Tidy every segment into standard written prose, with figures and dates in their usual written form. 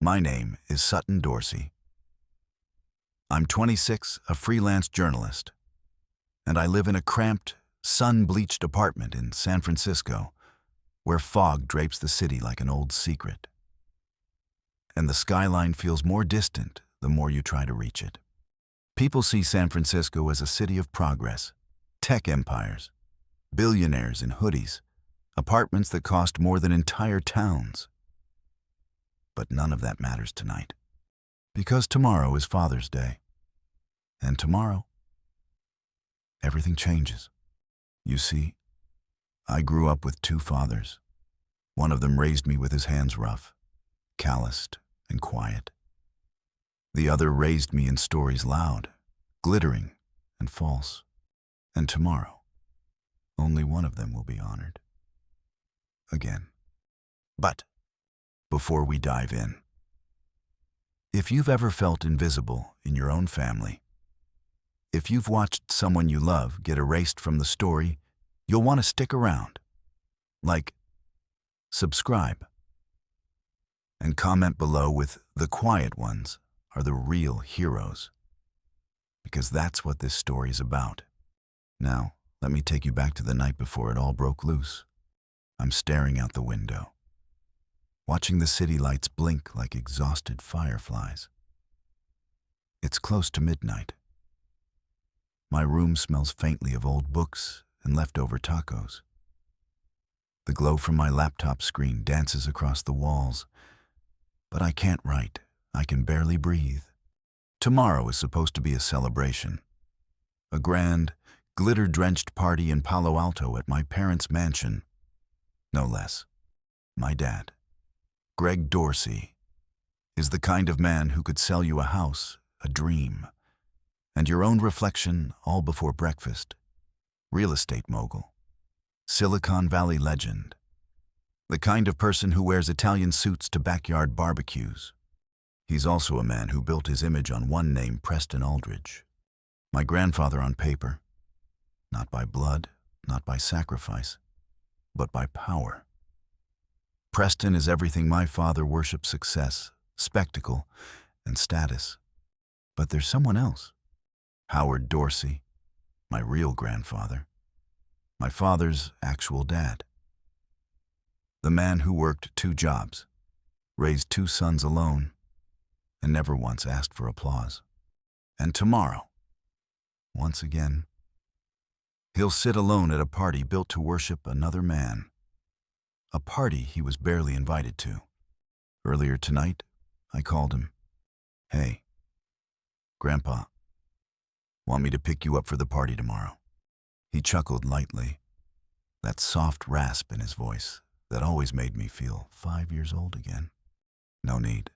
My name is Sutton Dorsey. I'm 26, a freelance journalist, and I live in a cramped, sun-bleached apartment in San Francisco where fog drapes the city like an old secret. And the skyline feels more distant the more you try to reach it. People see San Francisco as a city of progress, tech empires, billionaires in hoodies, apartments that cost more than entire towns. But none of that matters tonight, because tomorrow is Father's Day. And tomorrow, everything changes. You see, I grew up with two fathers. One of them raised me with his hands rough, calloused, and quiet. The other raised me in stories loud, glittering, and false. And tomorrow, only one of them will be honored. Again. But before we dive in, if you've ever felt invisible in your own family, if you've watched someone you love get erased from the story, you'll want to stick around. Like, subscribe, and comment below with "the quiet ones are the real heroes," because that's what this story is about. Now, let me take you back to the night before it all broke loose. I'm staring out the window, watching the city lights blink like exhausted fireflies. It's close to midnight. My room smells faintly of old books and leftover tacos. The glow from my laptop screen dances across the walls, but I can't write. I can barely breathe. Tomorrow is supposed to be a celebration. A grand, glitter-drenched party in Palo Alto at my parents' mansion. No less. My dad, Greg Dorsey, is the kind of man who could sell you a house, a dream, and your own reflection all before breakfast. Real estate mogul, Silicon Valley legend, the kind of person who wears Italian suits to backyard barbecues. He's also a man who built his image on one name, Preston Aldridge. My grandfather on paper, not by blood, not by sacrifice, but by power. Preston is everything my father worshipped: success, spectacle, and status. But there's someone else. Howard Dorsey, my real grandfather, my father's actual dad. The man who worked 2 jobs, raised 2 sons alone, and never once asked for applause. And tomorrow, once again, he'll sit alone at a party built to worship another man. A party he was barely invited to. Earlier tonight, I called him. "Hey, Grandpa, want me to pick you up for the party tomorrow?" He chuckled lightly, that soft rasp in his voice that always made me feel 5 years old again. "No need.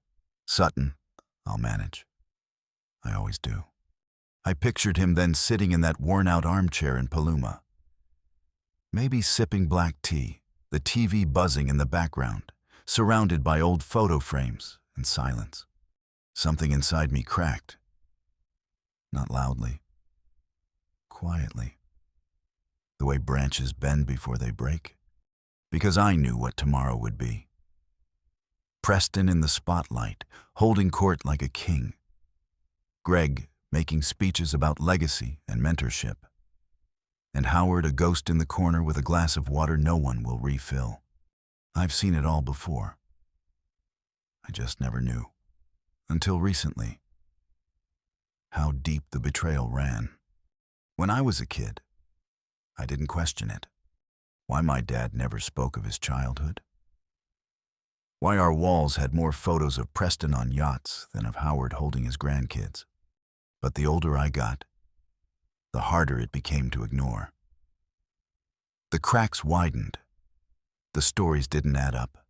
Sutton, I'll manage. I always do." I pictured him then sitting in that worn-out armchair in Paluma, maybe sipping black tea, the TV buzzing in the background, surrounded by old photo frames and silence. Something inside me cracked. Not loudly, quietly, the way branches bend before they break, because I knew what tomorrow would be. Preston in the spotlight, holding court like a king. Greg making speeches about legacy and mentorship. And Howard a ghost in the corner with a glass of water no one will refill. I've seen it all before. I just never knew, until recently, how deep the betrayal ran. When I was a kid, I didn't question it. Why my dad never spoke of his childhood. Why our walls had more photos of Preston on yachts than of Howard holding his grandkids. But the older I got, the harder it became to ignore. The cracks widened. The stories didn't add up.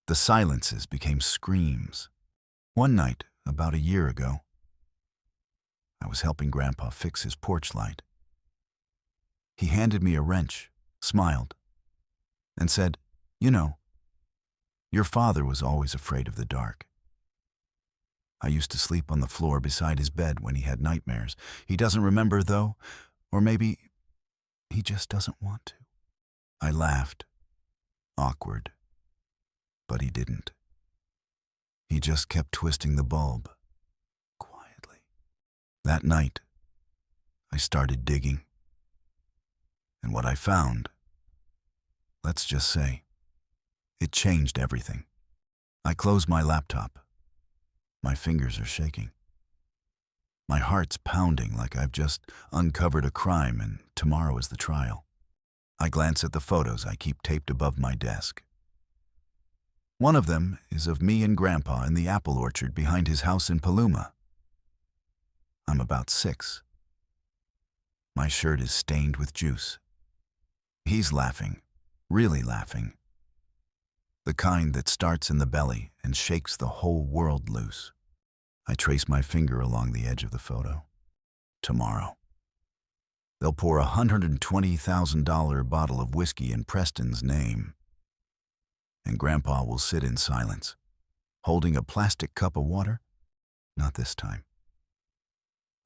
The silences became screams. One night, about a year ago, I was helping Grandpa fix his porch light. He handed me a wrench, smiled, and said, "You know, your father was always afraid of the dark. I used to sleep on the floor beside his bed when he had nightmares. He doesn't remember, though, or maybe he just doesn't want to." I laughed, awkward, but he didn't. He just kept twisting the bulb, quietly. That night, I started digging. And what I found, let's just say, it changed everything. I closed my laptop. My fingers are shaking. My heart's pounding like I've just uncovered a crime and tomorrow is the trial. I glance at the photos I keep taped above my desk. One of them is of me and Grandpa in the apple orchard behind his house in Paluma. I'm about 6. My shirt is stained with juice. He's laughing, really laughing. The kind that starts in the belly and shakes the whole world loose. I trace my finger along the edge of the photo. Tomorrow. They'll pour a $120,000 bottle of whiskey in Preston's name. And Grandpa will sit in silence, holding a plastic cup of water. Not this time.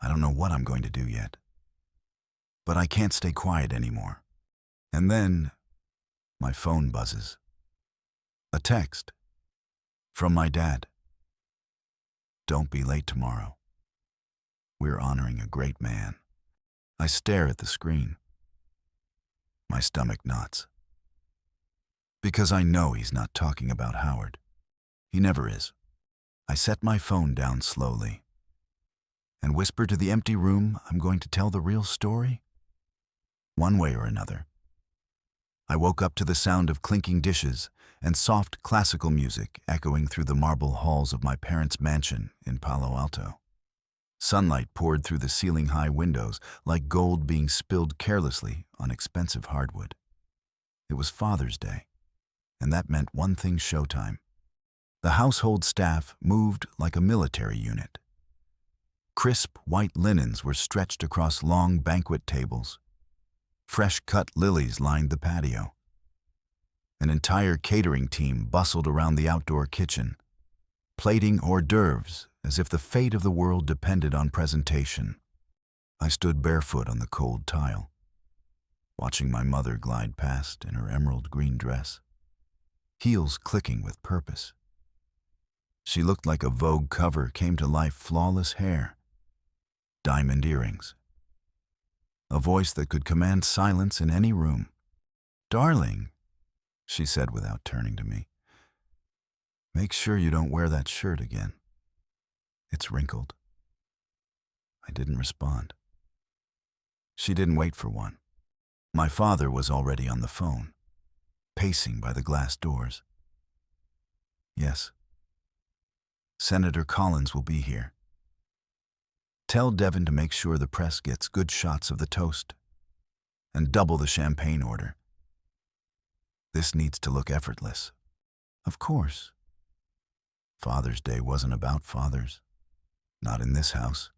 I don't know what I'm going to do yet. But I can't stay quiet anymore. And then, my phone buzzes. A text. From my dad. Don't be late tomorrow. We're honoring a great man. I stare at the screen. My stomach knots. Because I know he's not talking about Howard. He never is. I set my phone down slowly and whisper to the empty room I'm going to tell the real story. One way or another. I woke up to the sound of clinking dishes and soft classical music echoing through the marble halls of my parents' mansion in Palo Alto. Sunlight poured through the ceiling-high windows like gold being spilled carelessly on expensive hardwood. It was Father's Day, and that meant one thing: showtime. The household staff moved like a military unit. Crisp white linens were stretched across long banquet tables. Fresh-cut lilies lined the patio. An entire catering team bustled around the outdoor kitchen, plating hors d'oeuvres as if the fate of the world depended on presentation. I stood barefoot on the cold tile, watching my mother glide past in her emerald green dress, heels clicking with purpose. She looked like a Vogue cover came to life: flawless hair, diamond earrings, a voice that could command silence in any room. "Darling," she said without turning to me, "make sure you don't wear that shirt again. It's wrinkled." I didn't respond. She didn't wait for one. My father was already on the phone, pacing by the glass doors. "Yes. Senator Collins will be here. Tell Devin to make sure the press gets good shots of the toast and double the champagne order. This needs to look effortless." Of course. Father's Day wasn't about fathers. Not in this house.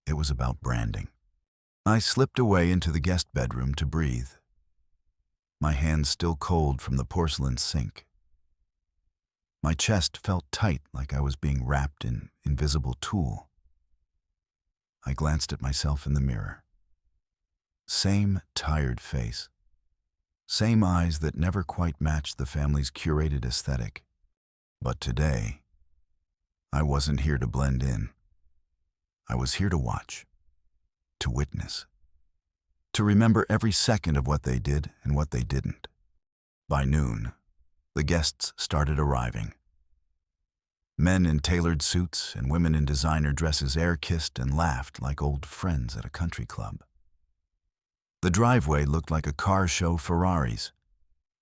It was about branding. I slipped away into the guest bedroom to breathe, my hands still cold from the porcelain sink. My chest felt tight, like I was being wrapped in invisible tulle. I glanced at myself in the mirror. Same tired face. Same eyes that never quite matched the family's curated aesthetic. But today, I wasn't here to blend in. I was here to watch, to witness, to remember every second of what they did and what they didn't. By noon, the guests started arriving. Men in tailored suits and women in designer dresses air-kissed and laughed like old friends at a country club. The driveway looked like a car show: Ferraris,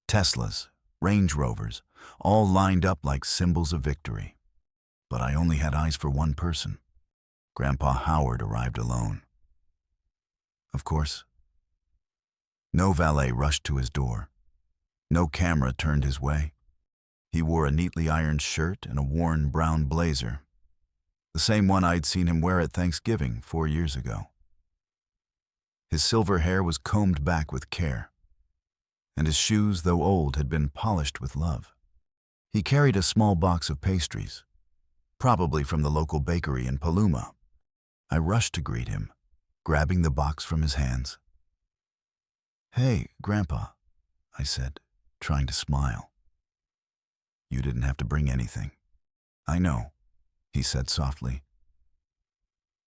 Teslas, Range Rovers, all lined up like symbols of victory. But I only had eyes for one person. Grandpa Howard arrived alone. Of course, no valet rushed to his door. No camera turned his way. He wore a neatly ironed shirt and a worn brown blazer, the same one I'd seen him wear at Thanksgiving 4 years ago. His silver hair was combed back with care, and his shoes, though old, had been polished with love. He carried a small box of pastries, probably from the local bakery in Paluma. I rushed to greet him, grabbing the box from his hands. "Hey, Grandpa," I said, trying to smile. "You didn't have to bring anything." "I know," he said softly,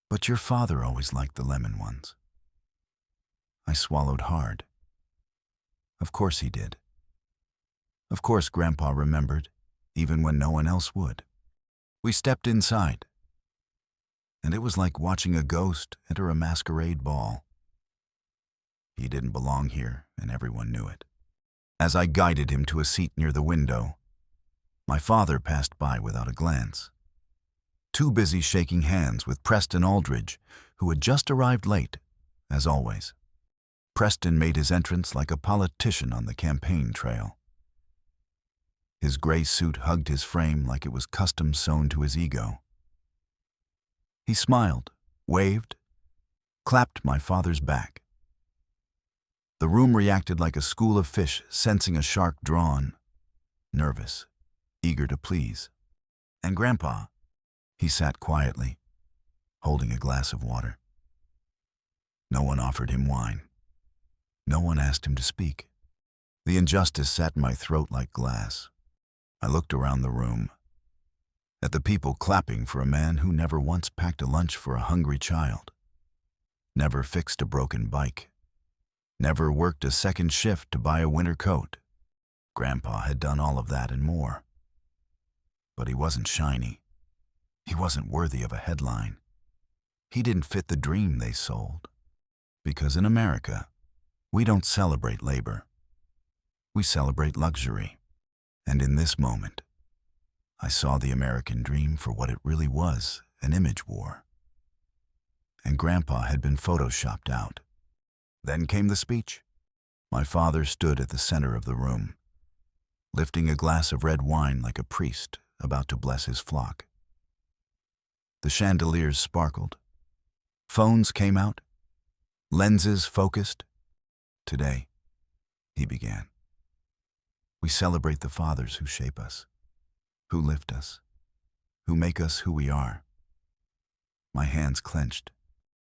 "but your father always liked the lemon ones." I swallowed hard. Of course he did. Of course Grandpa remembered, even when no one else would. We stepped inside, and it was like watching a ghost enter a masquerade ball. He didn't belong here, and everyone knew it. As I guided him to a seat near the window, my father passed by without a glance, too busy shaking hands with Preston Aldridge, who had just arrived late, as always. Preston made his entrance like a politician on the campaign trail. His gray suit hugged his frame like it was custom sewn to his ego. He smiled, waved, clapped my father's back. The room reacted like a school of fish sensing a shark drawn, nervous, eager to please. And Grandpa, he sat quietly, holding a glass of water. No one offered him wine. No one asked him to speak. The injustice sat in my throat like glass. I looked around the room, at the people clapping for a man who never once packed a lunch for a hungry child, never fixed a broken bike, never worked a second shift to buy a winter coat. Grandpa had done all of that and more. But he wasn't shiny. He wasn't worthy of a headline. He didn't fit the dream they sold. Because in America, we don't celebrate labor. We celebrate luxury. And in this moment, I saw the American dream for what it really was, an image war. And Grandpa had been photoshopped out. Then came the speech. My father stood at the center of the room, lifting a glass of red wine like a priest about to bless his flock. The chandeliers sparkled. Phones came out. Lenses focused. "Today," he began, "we celebrate the fathers who shape us, who lift us, who make us who we are." My hands clenched,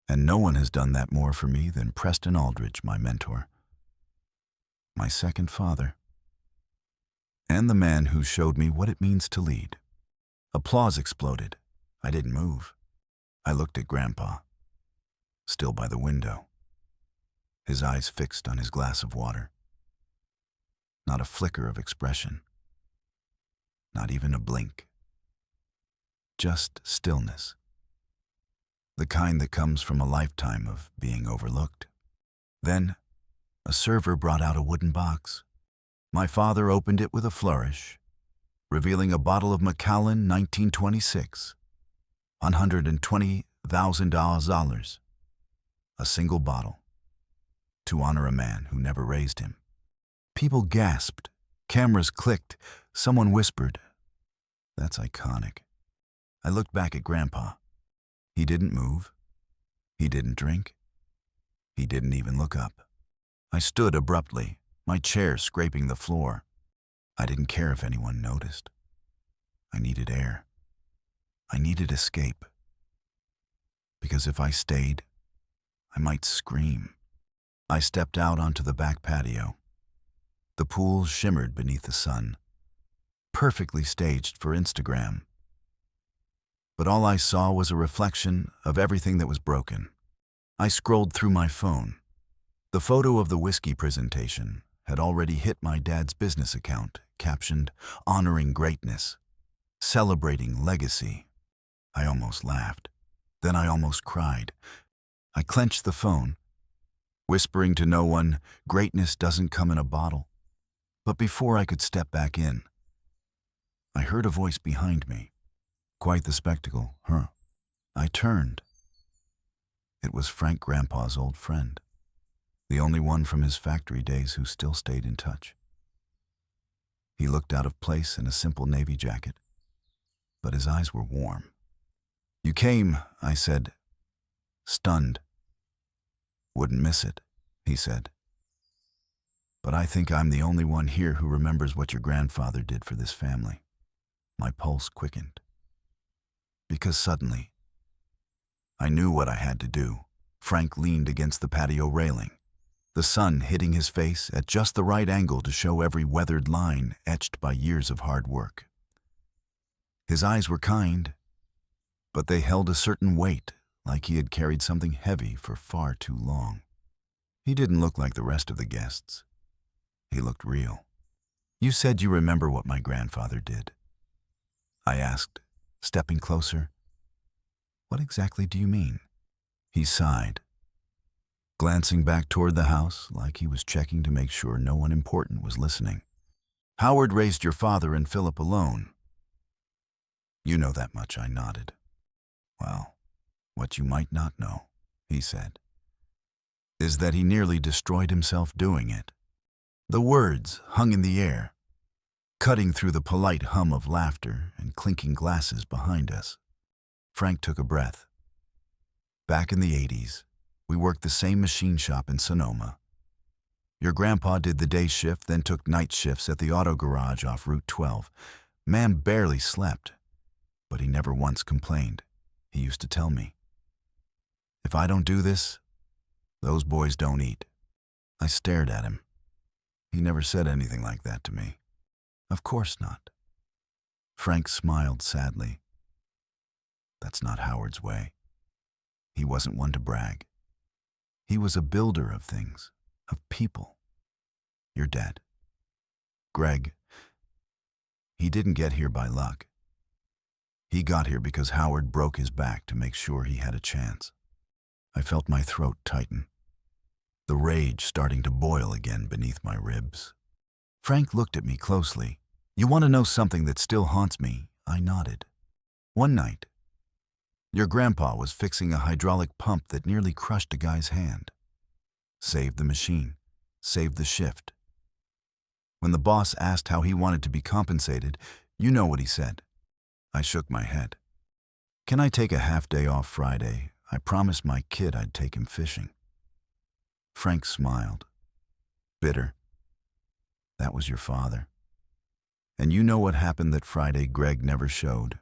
and no one has done that more for me than Preston Aldridge, my mentor, my second father, and the man who showed me what it means to lead. Applause exploded. I didn't move. I looked at Grandpa, still by the window, his eyes fixed on his glass of water. Not a flicker of expression. Not even a blink. Just stillness. The kind that comes from a lifetime of being overlooked. Then, a server brought out a wooden box. My father opened it with a flourish, revealing a bottle of Macallan 1926, $120,000. A single bottle, to honor a man who never raised him. People gasped, cameras clicked, someone whispered, "That's iconic." I looked back at Grandpa. He didn't move. He didn't drink. He didn't even look up. I stood abruptly, my chair scraping the floor. I didn't care if anyone noticed. I needed air. I needed escape. Because if I stayed, I might scream. I stepped out onto the back patio. The pool shimmered beneath the sun, perfectly staged for Instagram. But all I saw was a reflection of everything that was broken. I scrolled through my phone. The photo of the whiskey presentation had already hit my dad's business account, captioned, "Honoring Greatness, Celebrating Legacy." I almost laughed. Then I almost cried. I clenched the phone, whispering to no one, "Greatness doesn't come in a bottle." But before I could step back in, I heard a voice behind me. "Quite the spectacle, huh?" I turned. It was Frank, Grandpa's old friend, the only one from his factory days who still stayed in touch. He looked out of place in a simple navy jacket, but his eyes were warm. "You came," I said, stunned. "Wouldn't miss it," he said. "But I think I'm the only one here who remembers what your grandfather did for this family." My pulse quickened. Because suddenly, I knew what I had to do. Frank leaned against the patio railing, the sun hitting his face at just the right angle to show every weathered line etched by years of hard work. His eyes were kind, but they held a certain weight, like he had carried something heavy for far too long. He didn't look like the rest of the guests. He looked real. "You said you remember what my grandfather did," I asked, stepping closer. "What exactly do you mean?" He sighed, glancing back toward the house like he was checking to make sure no one important was listening. "Howard raised your father and Philip alone." "You know that much," I nodded. "Well, what you might not know," he said, "is that he nearly destroyed himself doing it." The words hung in the air, cutting through the polite hum of laughter and clinking glasses behind us. Frank took a breath. "Back in the 80s, we worked the same machine shop in Sonoma. Your grandpa did the day shift, then took night shifts at the auto garage off Route 12. Man barely slept, but he never once complained. He used to tell me, 'If I don't do this, those boys don't eat.'" I stared at him. He never said anything like that to me. "Of course not." Frank smiled sadly. "That's not Howard's way. He wasn't one to brag. He was a builder of things, of people. Your dad, Greg, he didn't get here by luck. He got here because Howard broke his back to make sure he had a chance." I felt my throat tighten, the rage starting to boil again beneath my ribs. Frank looked at me closely. "You want to know something that still haunts me?" I nodded. "One night, your grandpa was fixing a hydraulic pump that nearly crushed a guy's hand. Saved the machine, saved the shift. When the boss asked how he wanted to be compensated, you know what he said." I shook my head. "Can I take a half day off Friday? I promised my kid I'd take him fishing." Frank smiled, bitter. "That was your father. And you know what happened that Friday? Greg never showed.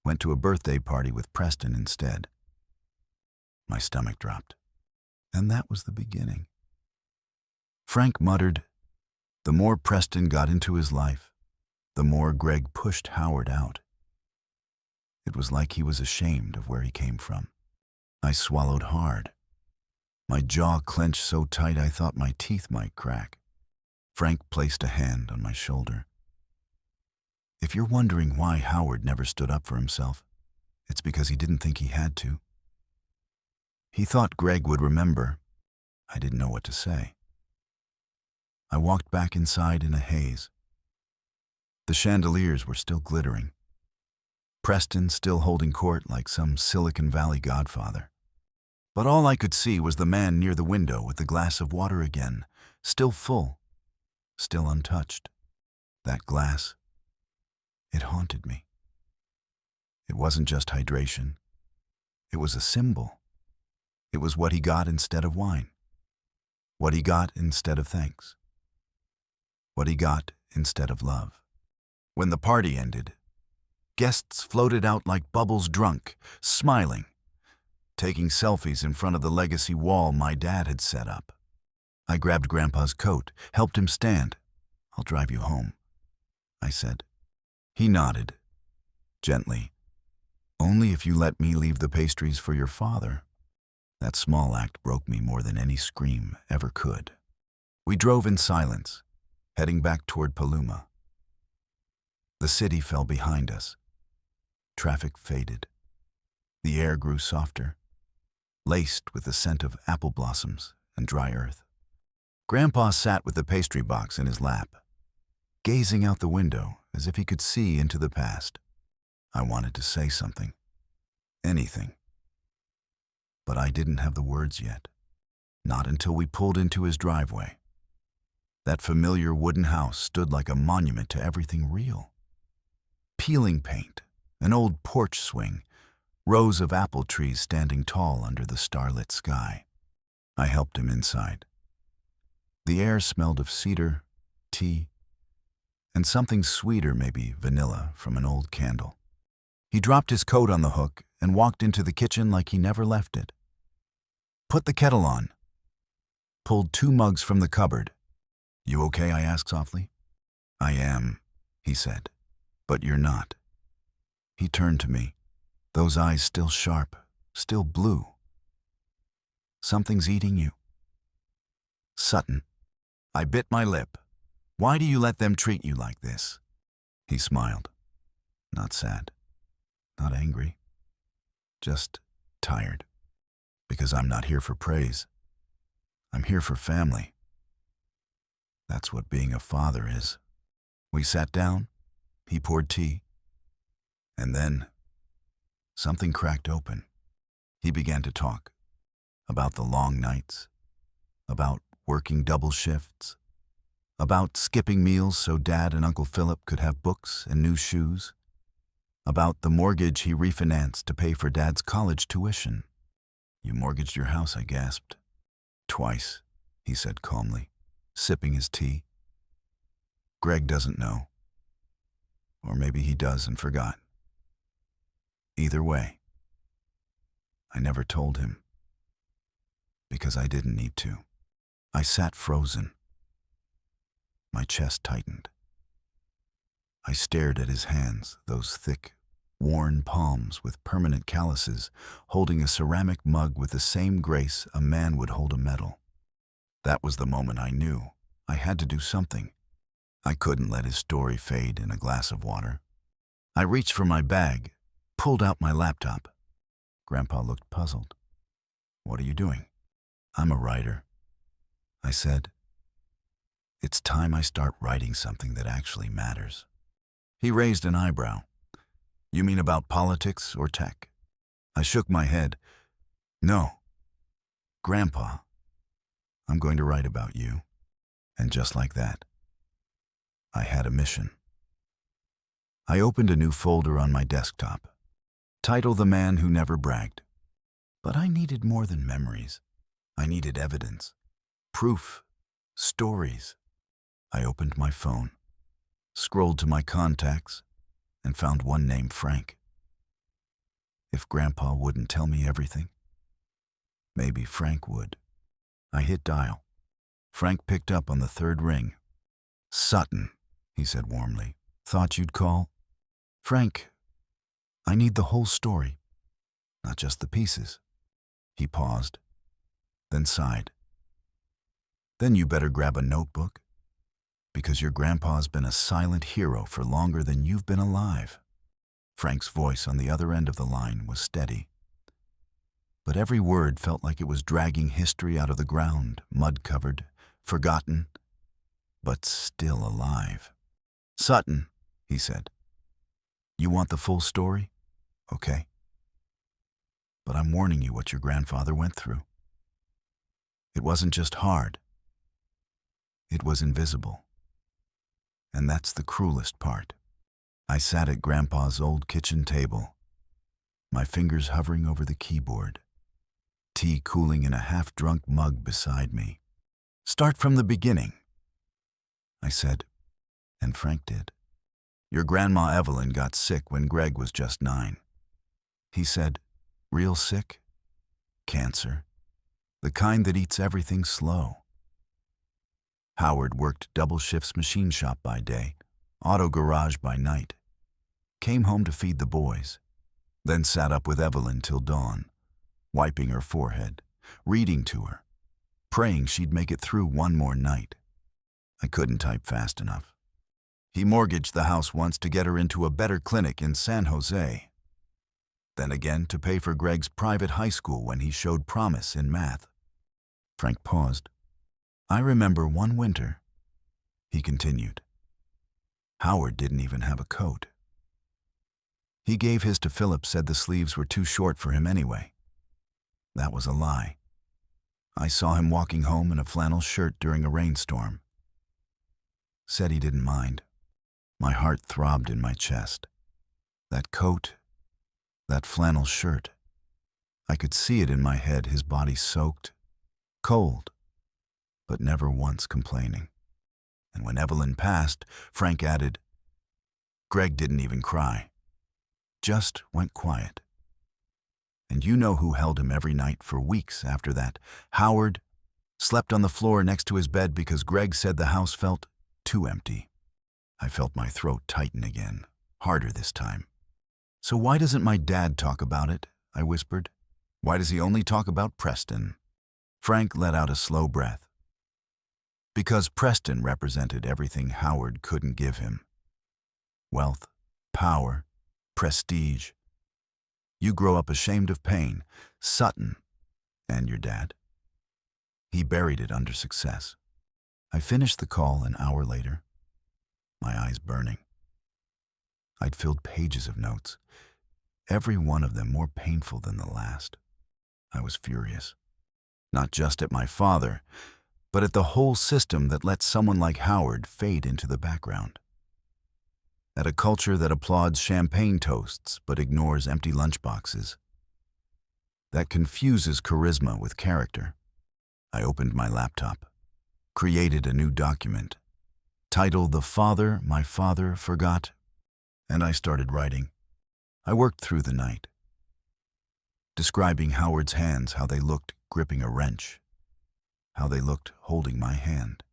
Went to a birthday party with Preston instead." My stomach dropped. And that was the beginning. Frank muttered, "The more Preston got into his life, the more Greg pushed Howard out." It was like he was ashamed of where he came from. I swallowed hard. My jaw clenched so tight I thought my teeth might crack. Frank placed a hand on my shoulder. "If you're wondering why Howard never stood up for himself, it's because he didn't think he had to. He thought Greg would remember." I didn't know what to say. I walked back inside in a haze. The chandeliers were still glittering. Preston still holding court like some Silicon Valley godfather. But all I could see was the man near the window with the glass of water again, still full, still untouched. That glass, it haunted me. It wasn't just hydration. It was a symbol. It was what he got instead of wine. What he got instead of thanks. What he got instead of love. When the party ended, guests floated out like bubbles drunk, smiling, taking selfies in front of the legacy wall my dad had set up. I grabbed Grandpa's coat, helped him stand. "I'll drive you home," I said. He nodded, gently. "Only if you let me leave the pastries for your father." That small act broke me more than any scream ever could. We drove in silence, heading back toward Paluma. The city fell behind us. Traffic faded. The air grew softer, laced with the scent of apple blossoms and dry earth. Grandpa sat with the pastry box in his lap, gazing out the window as if he could see into the past. I wanted to say something, anything. But I didn't have the words yet, not until we pulled into his driveway. That familiar wooden house stood like a monument to everything real. Peeling paint, an old porch swing, rows of apple trees standing tall under the starlit sky. I helped him inside. The air smelled of cedar, tea, and something sweeter, maybe vanilla, from an old candle. He dropped his coat on the hook and walked into the kitchen like he never left it. Put the kettle on. Pulled 2 mugs from the cupboard. "You okay?" I asked softly. "I am," he said. "But you're not." He turned to me, those eyes still sharp, still blue. Something's eating you. Sutton. I bit my lip. Why do you let them treat you like this? He smiled. Not sad. Not angry. Just tired. Because I'm not here for praise. I'm here for family. That's what being a father is. We sat down. He poured tea. And then something cracked open. He began to talk about the long nights, about working double shifts, about skipping meals so Dad and Uncle Philip could have books and new shoes, about the mortgage he refinanced to pay for Dad's college tuition. You mortgaged your house, I gasped. Twice, he said calmly, sipping his tea. Greg doesn't know. Or maybe he does and forgot. Either way, I never told him. Because I didn't need to. I sat frozen. My chest tightened. I stared at his hands, those thick, worn palms with permanent calluses, holding a ceramic mug with the same grace a man would hold a medal. That was the moment I knew I had to do something. I couldn't let his story fade in a glass of water. I reached for my bag, pulled out my laptop. Grandpa looked puzzled. What are you doing? I'm a writer, I said. It's time I start writing something that actually matters. He raised an eyebrow. You mean about politics or tech? I shook my head. No. Grandpa, I'm going to write about you. And just like that, I had a mission. I opened a new folder on my desktop. Title: The Man Who Never Bragged. But I needed more than memories. I needed evidence, proof, stories. I opened my phone, scrolled to my contacts, and found one named Frank. If Grandpa wouldn't tell me everything, maybe Frank would. I hit dial. Frank picked up on the third ring. Sutton, he said warmly. Thought you'd call? Frank, I need the whole story, not just the pieces. He paused, then sighed. Then you better grab a notebook, because your grandpa's been a silent hero for longer than you've been alive. Frank's voice on the other end of the line was steady, but every word felt like it was dragging history out of the ground, mud-covered, forgotten, but still alive. Sutton, he said, you want the full story? Okay. But I'm warning you what your grandfather went through. It wasn't just hard. It was invisible. And that's the cruelest part. I sat at Grandpa's old kitchen table, my fingers hovering over the keyboard, tea cooling in a half-drunk mug beside me. Start from the beginning, I said, and Frank did. Your Grandma Evelyn got sick when Greg was just 9. He said, real sick? Cancer. The kind that eats everything slow. Howard worked double shifts machine shop by day, auto garage by night. Came home to feed the boys, then sat up with Evelyn till dawn, wiping her forehead, reading to her, praying she'd make it through one more night. I couldn't type fast enough. He mortgaged the house once to get her into a better clinic in San Jose. Then again to pay for Greg's private high school when he showed promise in math. Frank paused. I remember one winter, he continued. Howard didn't even have a coat. He gave his to Philip, said the sleeves were too short for him anyway. That was a lie. I saw him walking home in a flannel shirt during a rainstorm. Said he didn't mind. My heart throbbed in my chest. That coat, that flannel shirt. I could see it in my head, his body soaked, cold, but never once complaining. And when Evelyn passed, Frank added, Greg didn't even cry. Just went quiet. And you know who held him every night for weeks after that? Howard slept on the floor next to his bed because Greg said the house felt too empty. I felt my throat tighten again, harder this time. "So why doesn't my dad talk about it?" I whispered. "Why does he only talk about Preston?" Frank let out a slow breath. Because Preston represented everything Howard couldn't give him. Wealth, power, prestige. You grow up ashamed of pain. Sutton, and your dad. He buried it under success. I finished the call an hour later, my eyes burning. I'd filled pages of notes, every one of them more painful than the last. I was furious, not just at my father, but at the whole system that let someone like Howard fade into the background. At a culture that applauds champagne toasts but ignores empty lunchboxes. That confuses charisma with character. I opened my laptop, created a new document, titled "The Father My Father Forgot," and I started writing. I worked through the night, describing Howard's hands, how they looked gripping a wrench, how they looked holding my hand,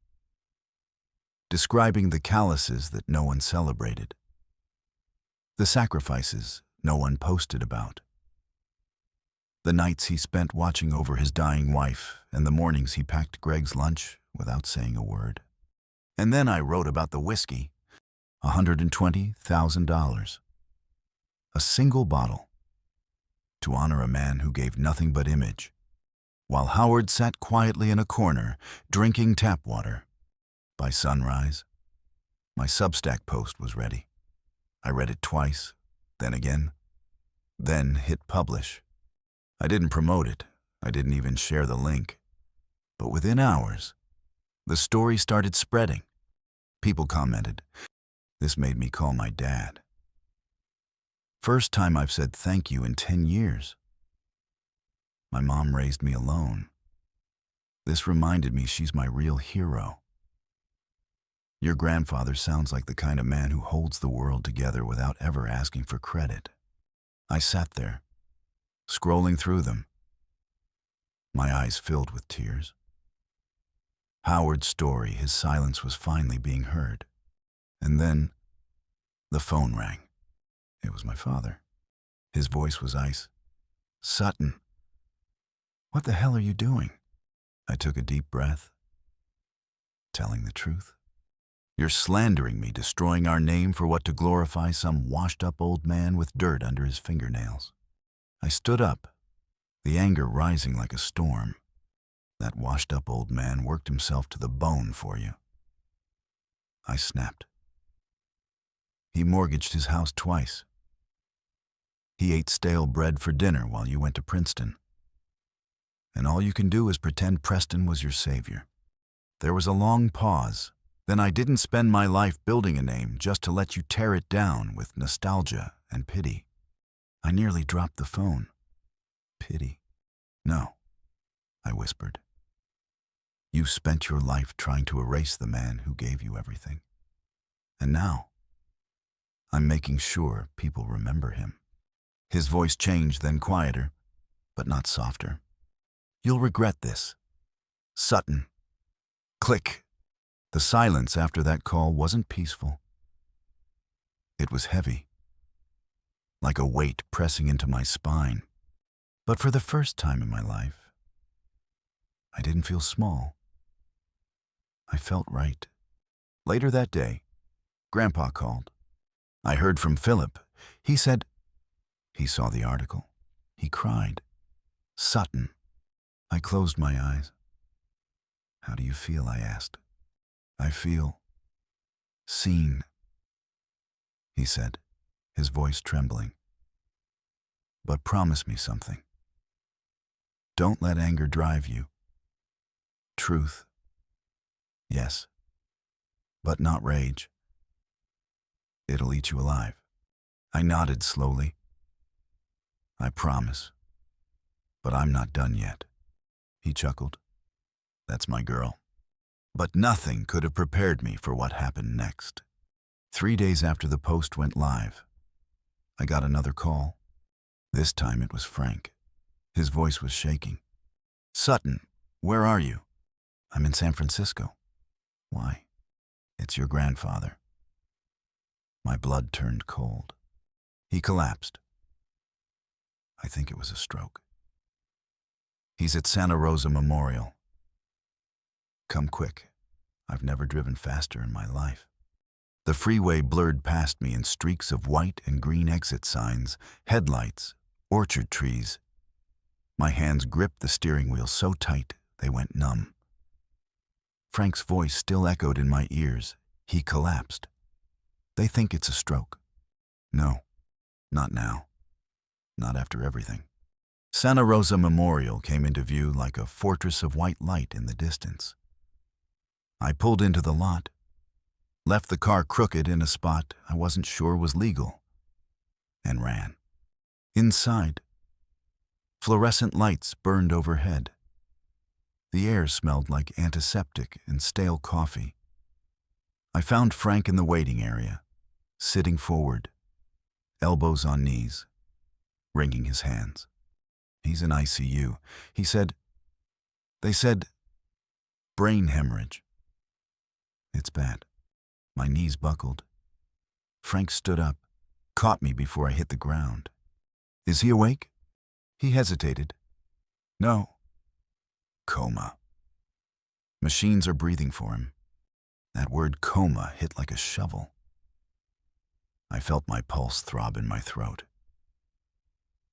describing the calluses that no one celebrated, the sacrifices no one posted about, the nights he spent watching over his dying wife and the mornings he packed Greg's lunch without saying a word. And then I wrote about the whiskey, $120,000. A single bottle, to honor a man who gave nothing but image, while Howard sat quietly in a corner, drinking tap water. By sunrise, my Substack post was ready. I read it twice, then again, then hit publish. I didn't promote it. I didn't even share the link. But within hours, the story started spreading. People commented. This made me call my dad. First time I've said thank you in 10 years. My mom raised me alone. This reminded me she's my real hero. Your grandfather sounds like the kind of man who holds the world together without ever asking for credit. I sat there, scrolling through them, my eyes filled with tears. Howard's story, his silence was finally being heard. And then, the phone rang. It was my father. His voice was ice. "Sutton, what the hell are you doing?" I took a deep breath. "Telling the truth. You're slandering me, destroying our name for what, to glorify some washed-up old man with dirt under his fingernails." I stood up, the anger rising like a storm. "That washed-up old man worked himself to the bone for you." I snapped. "He mortgaged his house twice. He ate stale bread for dinner while you went to Princeton. And all you can do is pretend Preston was your savior." There was a long pause. "Then I didn't spend my life building a name just to let you tear it down with nostalgia and pity." I nearly dropped the phone. "Pity? No," I whispered. "You spent your life trying to erase the man who gave you everything. And now, I'm making sure people remember him." His voice changed, then quieter, but not softer. "You'll regret this. Sutton." Click. The silence after that call wasn't peaceful. It was heavy, like a weight pressing into my spine. But for the first time in my life, I didn't feel small. I felt right. Later that day, Grandpa called. I heard from Philip. He said he saw the article. He cried. "Sutton." I closed my eyes. "How do you feel?" I asked. "I feel seen," he said, his voice trembling. "But promise me something. Don't let anger drive you. Truth, yes, but not rage. It'll eat you alive." I nodded slowly. "I promise, but I'm not done yet." He chuckled. "That's my girl." But nothing could have prepared me for what happened next. 3 days after the post went live, I got another call. This time it was Frank. His voice was shaking. "Sutton, where are you?" "I'm in San Francisco." "Why?" "It's your grandfather." My blood turned cold. He collapsed. I think it was a stroke. He's at Santa Rosa Memorial. Come quick. I've never driven faster in my life. The freeway blurred past me in streaks of white and green exit signs, headlights, orchard trees. My hands gripped the steering wheel so tight they went numb. Frank's voice still echoed in my ears. He collapsed. They think it's a stroke. No, not now. Not after everything. Santa Rosa Memorial came into view like a fortress of white light in the distance. I pulled into the lot, left the car crooked in a spot I wasn't sure was legal, and ran. Inside, fluorescent lights burned overhead. The air smelled like antiseptic and stale coffee. I found Frank in the waiting area, sitting forward, elbows on knees, wringing his hands. He's in ICU. They said, brain hemorrhage. It's bad. My knees buckled. Frank stood up, caught me before I hit the ground. Is he awake? He hesitated. No. Coma. Machines are breathing for him. That word coma hit like a shovel. I felt my pulse throb in my throat.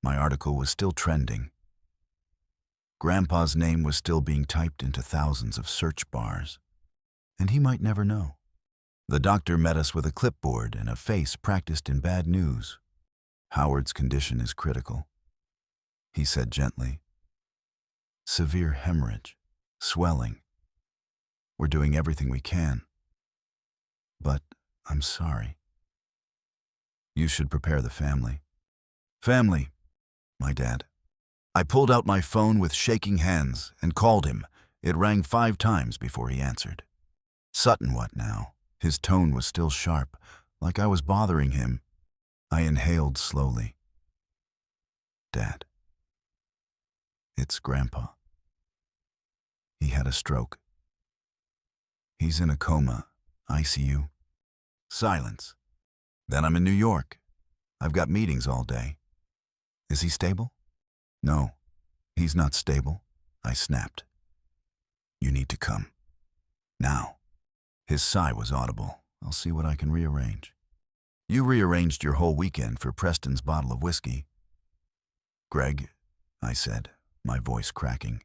My article was still trending. Grandpa's name was still being typed into thousands of search bars. And he might never know. The doctor met us with a clipboard and a face practiced in bad news. Howard's condition is critical. He said gently. Severe hemorrhage, swelling. We're doing everything we can. But I'm sorry. You should prepare the family. Family, my dad. I pulled out my phone with shaking hands and called him. It rang 5 times before he answered. Sutton, what now? His tone was still sharp, like I was bothering him. I inhaled slowly. Dad. It's Grandpa. He had a stroke. He's in a coma, ICU. Silence. Then I'm in New York. I've got meetings all day. Is he stable? No, he's not stable, I snapped. You need to come. Now. His sigh was audible. I'll see what I can rearrange. You rearranged your whole weekend for Preston's bottle of whiskey. Greg, I said, my voice cracking.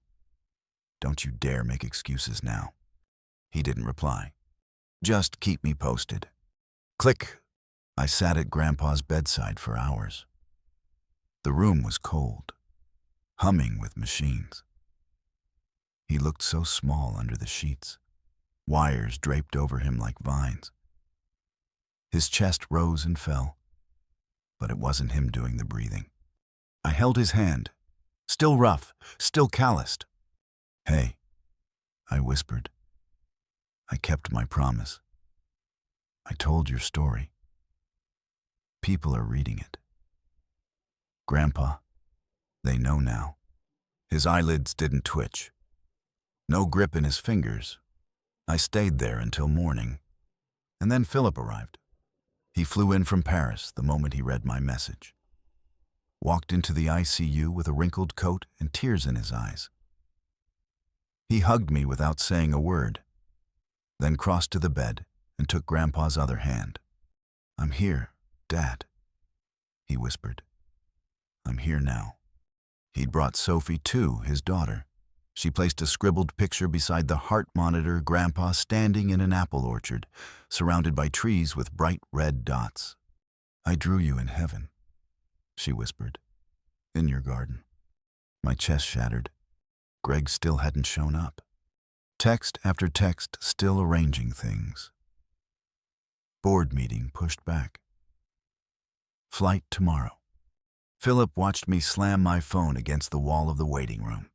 Don't you dare make excuses now. He didn't reply. Just keep me posted. Click. I sat at Grandpa's bedside for hours. The room was cold, humming with machines. He looked so small under the sheets. Wires draped over him like vines. His chest rose and fell, but it wasn't him doing the breathing. I held his hand, still rough, still calloused. Hey, I whispered. I kept my promise. I told your story. People are reading it. Grandpa, they know now. His eyelids didn't twitch. No grip in his fingers. I stayed there until morning, and then Philip arrived. He flew in from Paris the moment he read my message. Walked into the ICU with a wrinkled coat and tears in his eyes. He hugged me without saying a word, then crossed to the bed and took Grandpa's other hand. I'm here, Dad, he whispered. I'm here now. He'd brought Sophie too, his daughter. She placed a scribbled picture beside the heart monitor, Grandpa standing in an apple orchard, surrounded by trees with bright red dots. I drew you in heaven, she whispered, in your garden. My chest shattered. Greg still hadn't shown up. Text after text still arranging things. Board meeting pushed back. Flight tomorrow. Philip watched me slam my phone against the wall of the waiting room.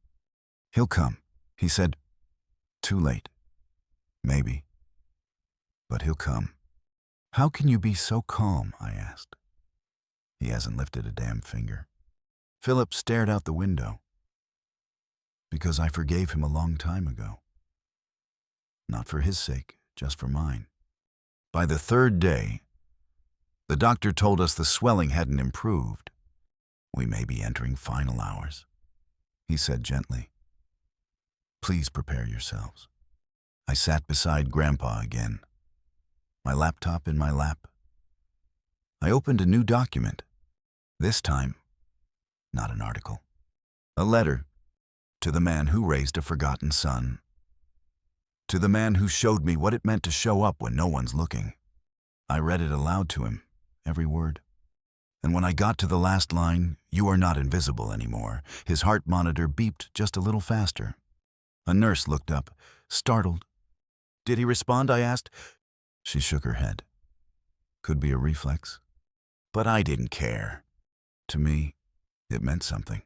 He'll come, he said. Too late. Maybe. But he'll come. How can you be so calm? I asked. He hasn't lifted a damn finger. Philip stared out the window. Because I forgave him a long time ago. Not for his sake, just for mine. By the 3rd day, The doctor told us the swelling hadn't improved. We may be entering final hours, he said gently. Please prepare yourselves. I sat beside Grandpa again, my laptop in my lap. I opened a new document. This time, not an article. A letter to the man who raised a forgotten son. To the man who showed me what it meant to show up when no one's looking. I read it aloud to him, every word. And when I got to the last line, "You are not invisible anymore," his heart monitor beeped just a little faster. A nurse looked up, startled. "Did he respond?" I asked. She shook her head. Could be a reflex. But I didn't care. To me, it meant something.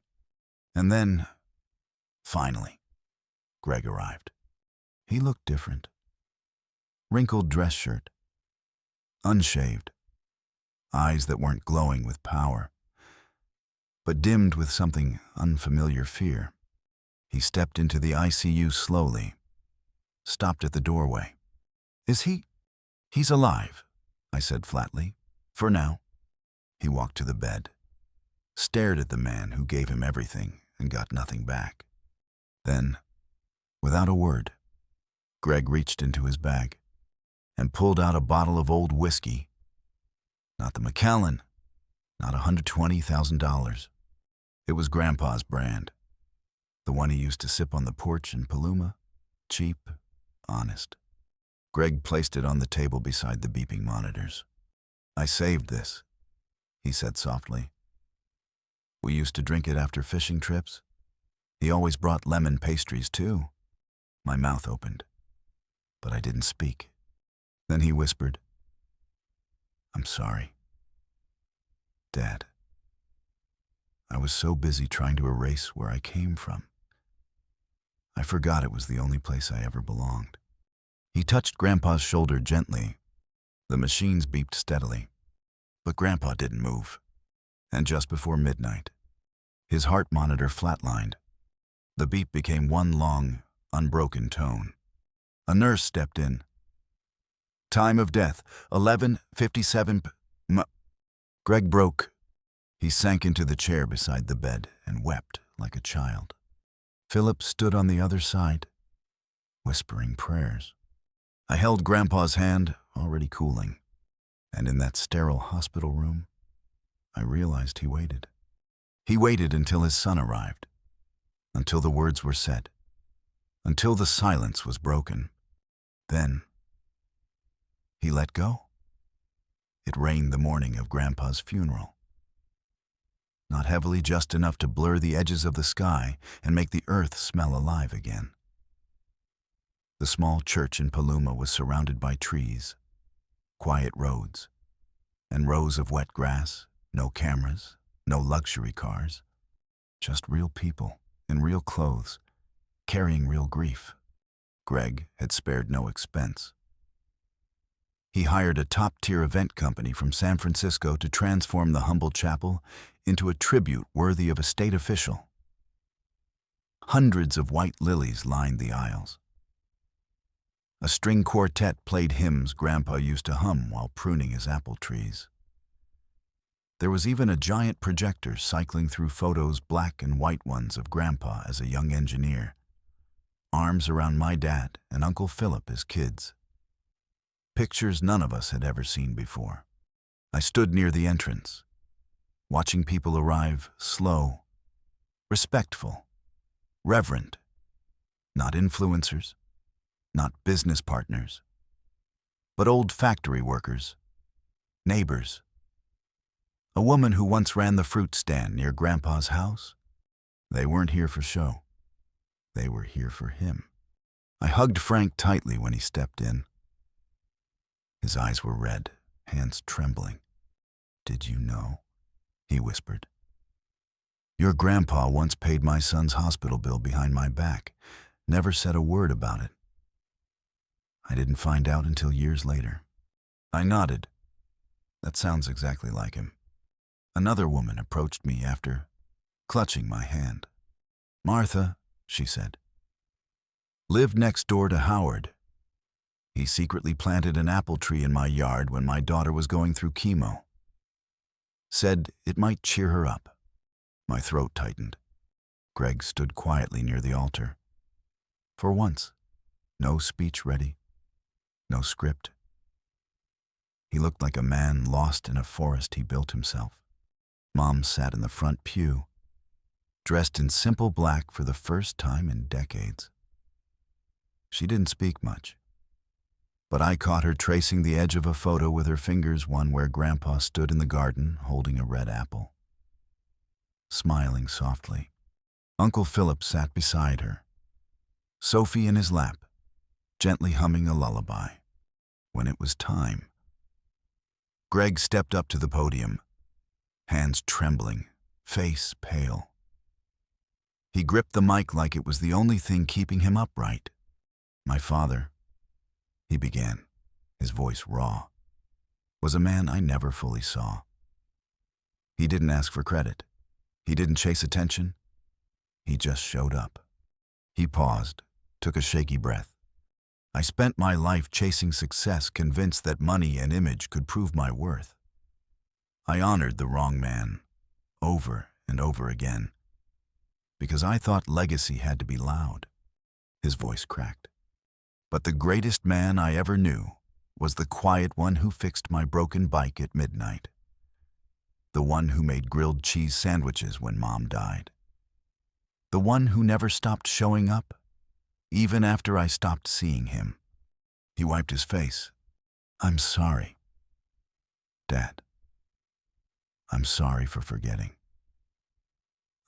And then, finally, Greg arrived. He looked different. Wrinkled dress shirt. Unshaved. Eyes that weren't glowing with power, but dimmed with something unfamiliar fear. He stepped into the ICU slowly, stopped at the doorway. He's alive, I said flatly. For now. He walked to the bed, stared at the man who gave him everything and got nothing back. Then, without a word, Greg reached into his bag and pulled out a bottle of old whiskey. Not the Macallan, not $120,000. It was Grandpa's brand, the one he used to sip on the porch in Paluma, cheap, honest. Greg placed it on the table beside the beeping monitors. I saved this, he said softly. We used to drink it after fishing trips. He always brought lemon pastries too. My mouth opened, but I didn't speak. Then he whispered, "I'm sorry, Dad. I was so busy trying to erase where I came from. I forgot it was the only place I ever belonged." He touched Grandpa's shoulder gently. The machines beeped steadily, but Grandpa didn't move. And just before midnight, his heart monitor flatlined. The beep became one long, unbroken tone. A nurse stepped in. "Time of death, 11:57 p.m." Greg broke. He sank into the chair beside the bed and wept like a child. Philip stood on the other side, whispering prayers. I held Grandpa's hand, already cooling, and in that sterile hospital room, I realized he waited. He waited until his son arrived, until the words were said, until the silence was broken. Then, he let go. It rained the morning of Grandpa's funeral. Not heavily, just enough to blur the edges of the sky and make the earth smell alive again. The small church in Paluma was surrounded by trees, quiet roads, and rows of wet grass, no cameras, no luxury cars, just real people in real clothes, carrying real grief. Greg had spared no expense. He hired a top-tier event company from San Francisco to transform the humble chapel into a tribute worthy of a state official. Hundreds of white lilies lined the aisles. A string quartet played hymns Grandpa used to hum while pruning his apple trees. There was even a giant projector cycling through photos, black and white ones, of Grandpa as a young engineer, arms around my dad and Uncle Philip as kids. Pictures none of us had ever seen before. I stood near the entrance, watching people arrive, slow, respectful, reverent, not influencers, not business partners, but old factory workers, neighbors. A woman who once ran the fruit stand near Grandpa's house. They weren't here for show. They were here for him. I hugged Frank tightly when he stepped in. His eyes were red, hands trembling. "Did you know?" he whispered. "Your grandpa once paid my son's hospital bill behind my back, never said a word about it. I didn't find out until years later." I nodded. That sounds exactly like him. Another woman approached me after, clutching my hand. "Martha," she said, "lived next door to Howard. He secretly planted an apple tree in my yard when my daughter was going through chemo. said it might cheer her up. My throat tightened. Greg stood quietly near the altar. For once, no speech ready, no script. He looked like a man lost in a forest he built himself. Mom sat in the front pew, dressed in simple black for the first time in decades. She didn't speak much, but I caught her tracing the edge of a photo with her fingers, one where Grandpa stood in the garden holding a red apple, smiling softly. Uncle Philip sat beside her, Sophie in his lap, gently humming a lullaby. When it was time, Greg stepped up to the podium, hands trembling, face pale. He gripped the mic like it was the only thing keeping him upright. My father, he began, his voice raw, was a man I never fully saw. He didn't ask for credit. He didn't chase attention. He just showed up. He paused, took a shaky breath. I spent my life chasing success, convinced that money and image could prove my worth. I honored the wrong man, over and over again, because I thought legacy had to be loud. His voice cracked. But the greatest man I ever knew was the quiet one who fixed my broken bike at midnight. The one who made grilled cheese sandwiches when Mom died. The one who never stopped showing up, even after I stopped seeing him. He wiped his face. I'm sorry, Dad. I'm sorry for forgetting.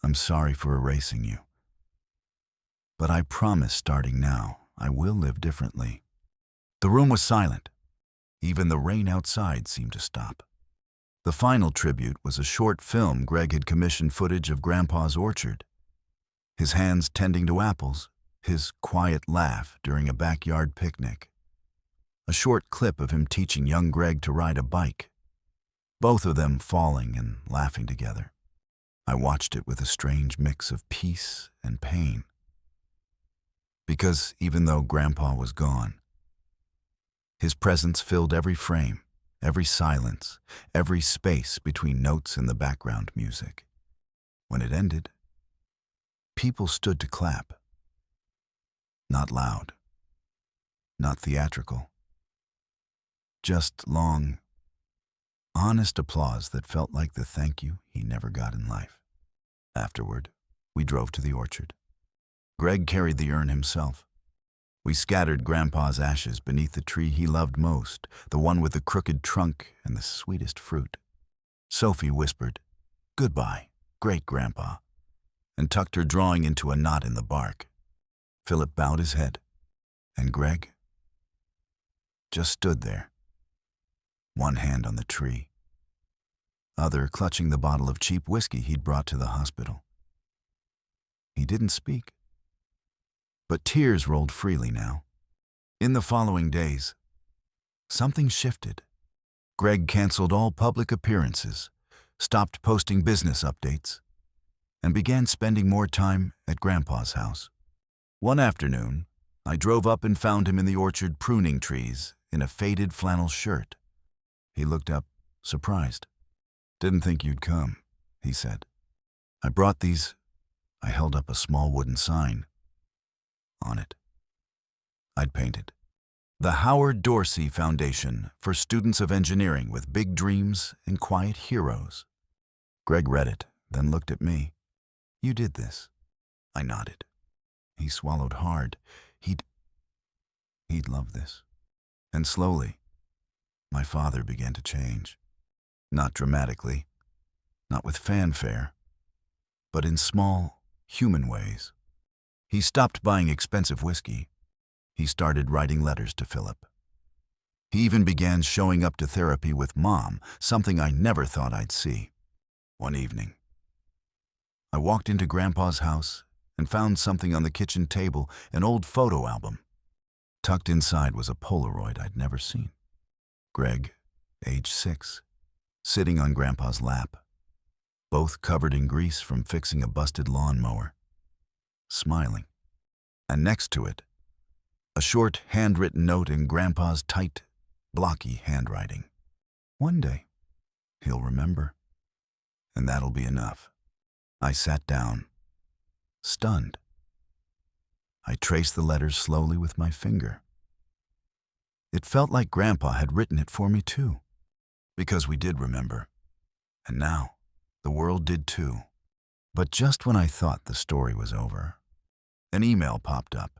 I'm sorry for erasing you. But I promise starting now, I will live differently. The room was silent. Even the rain outside seemed to stop. The final tribute was a short film Greg had commissioned, footage of Grandpa's orchard. His hands tending to apples, his quiet laugh during a backyard picnic. A short clip of him teaching young Greg to ride a bike, both of them falling and laughing together. I watched it with a strange mix of peace and pain. Because even though Grandpa was gone, his presence filled every frame, every silence, every space between notes and the background music. When it ended, people stood to clap. Not loud, not theatrical, just long, honest applause that felt like the thank you he never got in life. Afterward, we drove to the orchard. Greg carried the urn himself. We scattered Grandpa's ashes beneath the tree he loved most, the one with the crooked trunk and the sweetest fruit. Sophie whispered, "Goodbye, great Grandpa," and tucked her drawing into a knot in the bark. Philip bowed his head, and Greg just stood there, one hand on the tree, other clutching the bottle of cheap whiskey he'd brought to the hospital. He didn't speak, but tears rolled freely now. In the following days, something shifted. Greg canceled all public appearances, stopped posting business updates, and began spending more time at Grandpa's house. One afternoon, I drove up and found him in the orchard pruning trees in a faded flannel shirt. He looked up, surprised. "Didn't think you'd come," he said. "I brought these." I held up a small wooden sign. On it, I'd painted, "The Howard Dorsey Foundation for Students of Engineering with Big Dreams and Quiet Heroes." Greg read it, then looked at me. "You did this?" I nodded. He swallowed hard. He'd love this. And slowly, my father began to change. Not dramatically, not with fanfare, but in small, human ways. He stopped buying expensive whiskey. He started writing letters to Philip. He even began showing up to therapy with Mom, something I never thought I'd see. One evening, I walked into Grandpa's house and found something on the kitchen table, an old photo album. Tucked inside was a Polaroid I'd never seen. Greg, age 6, sitting on Grandpa's lap, both covered in grease from fixing a busted lawnmower, smiling. And next to it, a short handwritten note in Grandpa's tight, blocky handwriting. One day, he'll remember. and that'll be enough. I sat down, stunned. I traced the letters slowly with my finger. It felt like Grandpa had written it for me too, because we did remember. And now, the world did too. But just when I thought the story was over, an email popped up.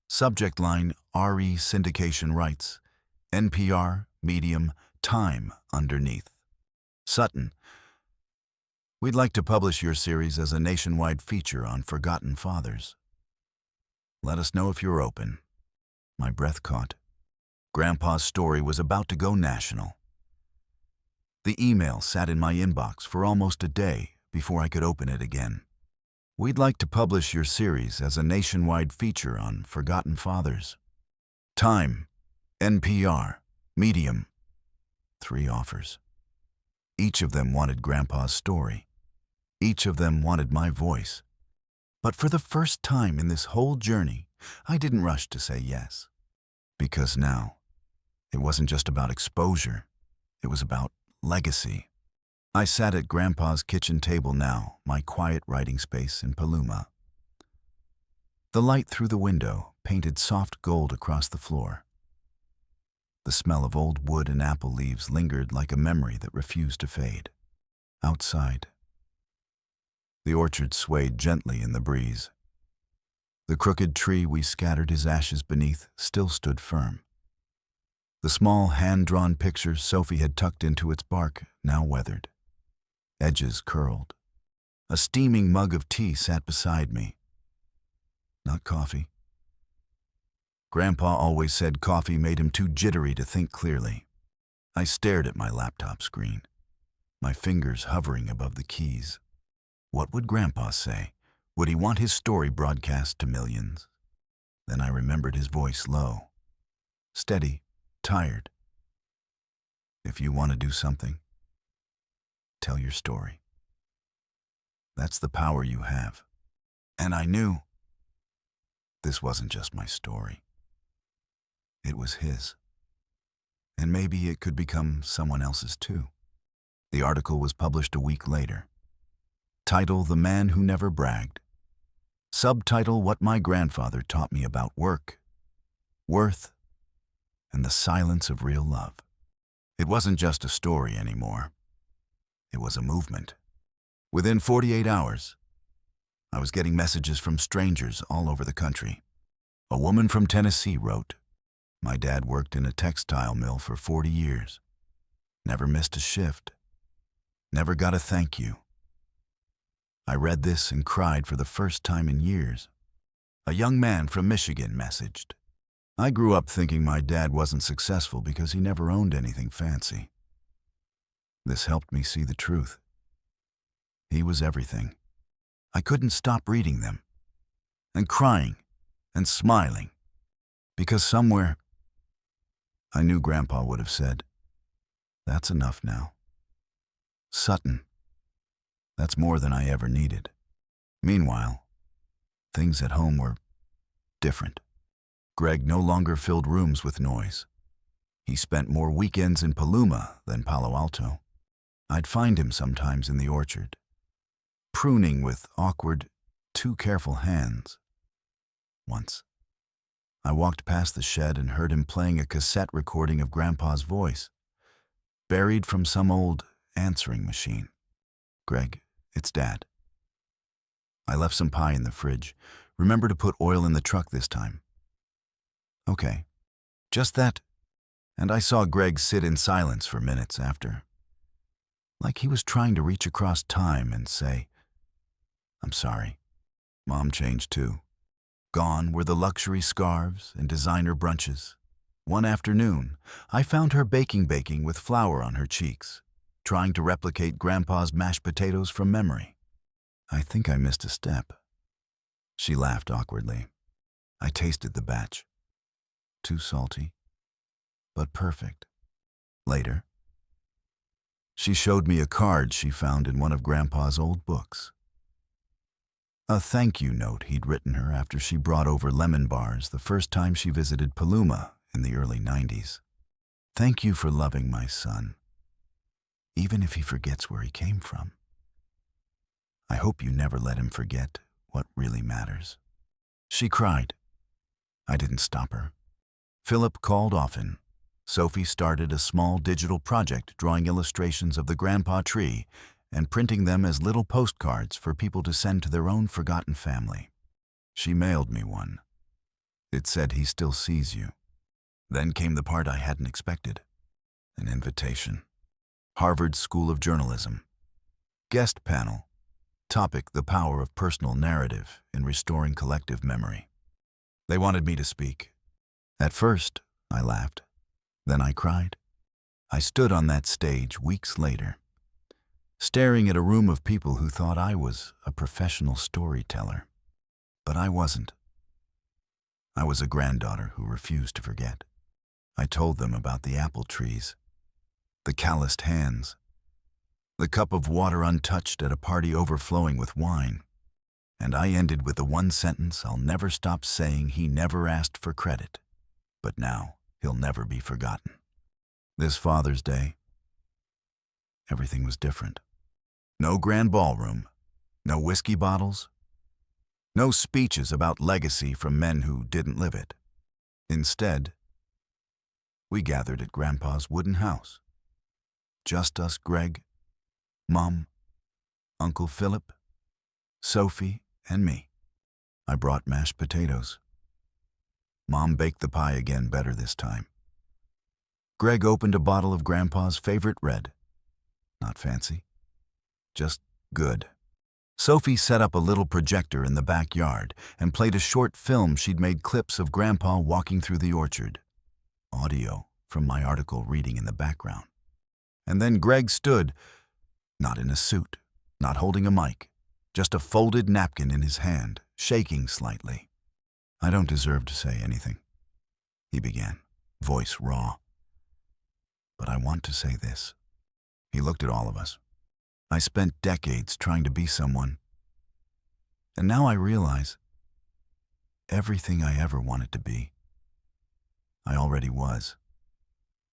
Subject line, RE Syndication Rights, NPR, Medium, Time underneath. Sutton, we'd like to publish your series as a nationwide feature on forgotten fathers. Let us know if you're open. My breath caught. Grandpa's story was about to go national. The email sat in my inbox for almost a day before I could open it again. We'd like to publish your series as a nationwide feature on forgotten fathers. Time, NPR, Medium. 3 offers. Each of them wanted Grandpa's story. Each of them wanted my voice. But for the first time in this whole journey, I didn't rush to say yes. Because now, it wasn't just about exposure. It was about legacy. I sat at Grandpa's kitchen table now, my quiet writing space in Paluma. The light through the window painted soft gold across the floor. The smell of old wood and apple leaves lingered like a memory that refused to fade. Outside, the orchard swayed gently in the breeze. The crooked tree we scattered his ashes beneath still stood firm. The small hand-drawn pictures Sophie had tucked into its bark now weathered. Edges curled. A steaming mug of tea sat beside me. Not coffee. Grandpa always said coffee made him too jittery to think clearly. I stared at my laptop screen, my fingers hovering above the keys. What would Grandpa say? Would he want his story broadcast to millions? Then I remembered his voice low, steady, tired. If you want to do something, tell your story. That's the power you have. And I knew this wasn't just my story. It was his. And maybe it could become someone else's too. The article was published a week later. Title, The Man Who Never Bragged. Subtitle, What My Grandfather Taught Me About Work, Worth, and the Silence of Real Love. It wasn't just a story anymore. It was a movement. Within 48 hours, I was getting messages from strangers all over the country. A woman from Tennessee wrote, "My dad worked in a textile mill for 40 years. Never missed a shift. Never got a thank you." I read this and cried for the first time in years. A young man from Michigan messaged, "I grew up thinking my dad wasn't successful because he never owned anything fancy. This helped me see the truth. He was everything." I couldn't stop reading them, and crying, and smiling, because somewhere I knew Grandpa would have said, "That's enough now. Sutton, that's more than I ever needed." Meanwhile, things at home were different. Greg no longer filled rooms with noise. He spent more weekends in Paluma than Palo Alto. I'd find him sometimes in the orchard, pruning with awkward, too careful hands. Once, I walked past the shed and heard him playing a cassette recording of Grandpa's voice, buried from some old answering machine. "Greg, it's Dad. I left some pie in the fridge. Remember to put oil in the truck this time." "Okay." Just that, and I saw Greg sit in silence for minutes after, like he was trying to reach across time and say, "I'm sorry. Mom changed too." Gone were the luxury scarves and designer brunches. One afternoon, I found her baking with flour on her cheeks, trying to replicate Grandpa's mashed potatoes from memory. "I think I missed a step." She laughed awkwardly. I tasted the batch. Too salty, but perfect. Later, she showed me a card she found in one of Grandpa's old books. A thank you note he'd written her after she brought over lemon bars the first time she visited Paluma in the early 90s. "Thank you for loving my son, even if he forgets where he came from." I hope you never let him forget what really matters." She cried. I didn't stop her. Philip called often. Sophie started a small digital project drawing illustrations of the grandpa tree and printing them as little postcards for people to send to their own forgotten family. She mailed me one. It said, "He still sees you." Then came the part I hadn't expected. An invitation. Harvard School of Journalism. Guest panel. Topic: the power of personal narrative in restoring collective memory. They wanted me to speak. At first, I laughed. Then I cried. I stood on that stage weeks later, staring at a room of people who thought I was a professional storyteller. But I wasn't. I was a granddaughter who refused to forget. I told them about the apple trees, the calloused hands, the cup of water untouched at a party overflowing with wine. And I ended with the one sentence I'll never stop saying: he never asked for credit, but now he'll never be forgotten. This Father's Day, everything was different. No grand ballroom, no whiskey bottles, no speeches about legacy from men who didn't live it. Instead, we gathered at Grandpa's wooden house. Just us, Greg, Mom, Uncle Philip, Sophie, and me. I brought mashed potatoes. Mom baked the pie again better this time. Greg opened a bottle of Grandpa's favorite red. Not fancy, just good. Sophie set up a little projector in the backyard and played a short film she'd made clips of Grandpa walking through the orchard. Audio from my article reading in the background. And then Greg stood, not in a suit, not holding a mic, just a folded napkin in his hand, shaking slightly. "I don't deserve to say anything," he began, voice raw. "But I want to say this." He looked at all of us. "I spent decades trying to be someone, and now I realize everything I ever wanted to be, I already was.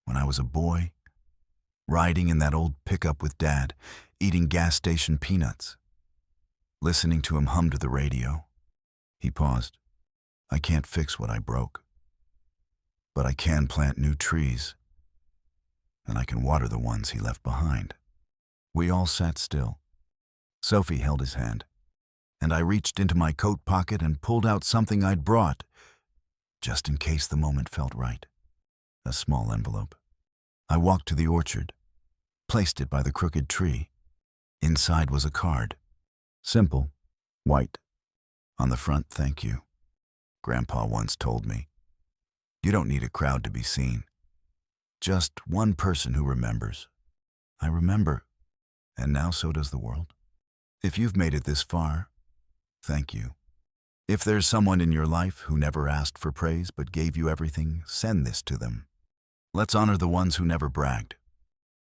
When I was a boy, riding in that old pickup with Dad, eating gas station peanuts, listening to him hum to the radio." He paused. "I can't fix what I broke, but I can plant new trees, and I can water the ones he left behind." We all sat still. Sophie held his hand, and I reached into my coat pocket and pulled out something I'd brought, just in case the moment felt right. A small envelope. I walked to the orchard, placed it by the crooked tree. Inside was a card. Simple, white. On the front, "Thank you." Grandpa once told me, "You don't need a crowd to be seen. Just one person who remembers." I remember, and now so does the world. If you've made it this far, thank you. If there's someone in your life who never asked for praise but gave you everything, send this to them. Let's honor the ones who never bragged.